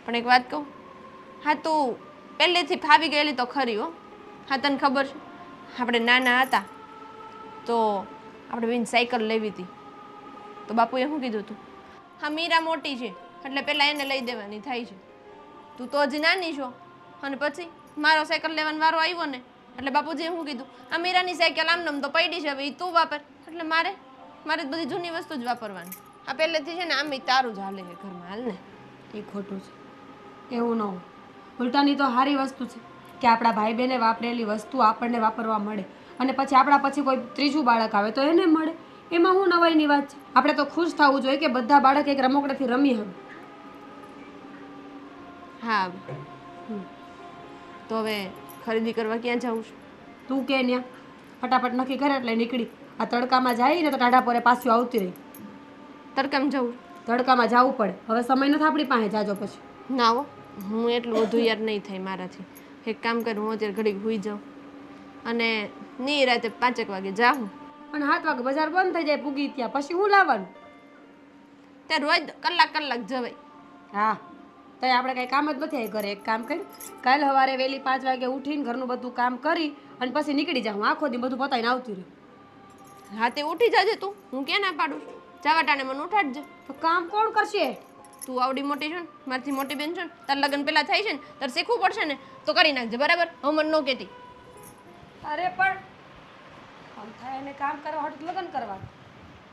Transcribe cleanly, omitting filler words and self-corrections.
પણ એક વાત કહું, હા તું પહેલેથી ફાવી ગયેલી તો ખરી હો. હા તને ખબર છે આપણે નાના હતા તો આપણે બેન સાયકલ લેવી હતી, તો બાપુએ શું કીધું હતું? હા મીરા મોટી છે એટલે પહેલાં એને લઈ દેવાની થાય છે, તું તો હજી નાની છો. અને પછી મારો સાયકલ લેવાનો વારો આવ્યો ને એટલે બાપુજીએ શું કીધું? આ મીરાની સાયકલ આમ નામ તો પડી છે, હવે એ તું વાપર. એટલે મારે બધી જૂની વસ્તુ જ વાપરવાની. આ પહેલેથી છે ને આમ તારું જ હાલે છે ઘરમાં, હાલ ને. એ ખોટું છે, એવું ન હોય. ઉલટાની તો સારી વસ્તુ છે કે આપણા ભાઈ બહેને વાપરેલી વસ્તુ આપણને વાપરવા મળે, અને પછી આપણા પછી કોઈ ત્રીજું બાળક આવે તો એને મળે. એમાં શું નવાઈની વાત છે? આપણે તો ખુશ થવું જોઈએ કે બધા બાળક એક રમકડાથી રમી હવે. હા તો હવે ખરીદી કરવા ક્યાં જવું છે? તું કે ન્યા ફટાફટ નક્કી કરે એટલે નીકળી. આ તડકામાં જાય ને તો ટાઢા પોરે પાછું આવતી રહી. તડકામાં જવું? તડકામાં જવું પડે. હવે સમય નથી આપણી પાસે જાજો પછી. ના હો, હું એટલું બધું યાર નહીં થાય મારાથી. એક કામ કરું, હું અત્યારે ઘડીક સૂઈ જાઉં અને રાતે 5 વાગે જાઉં. પણ 7 વાગે બજાર બંધ થઈ જાય પૂગી ત્યાં, પછી શું લાવવાનું? ત્યાં રોજ કલાક જવાય. હા તો આપણે કંઈ કામ જ નથી આવી ઘરે. એક કામ કરી, કાલ સવારે વહેલી 5 વાગે ઉઠીને ઘરનું બધું કામ કરી અને પછી નીકળી જાઉં. આખો દી બધું પતાવીને આવતી રહું. રાતે ઉઠી જાજે તું, હું ક્યાં ના પાડું? જવા ટાણે મને ઉઠાડજે. તો કામ કોણ કરશે? તું આવડી મોટી છો ને, મારથી મોટી બેન છો ને, તાર લગ્ન પહેલાં થાય છે ને, તારે શીખવું પડશે ને તો કરી નાખજે, બરાબર? હું મને ન કહેતી. અરે પણ આમ થાય એને કામ કરવા હાટું લગ્ન કરવા.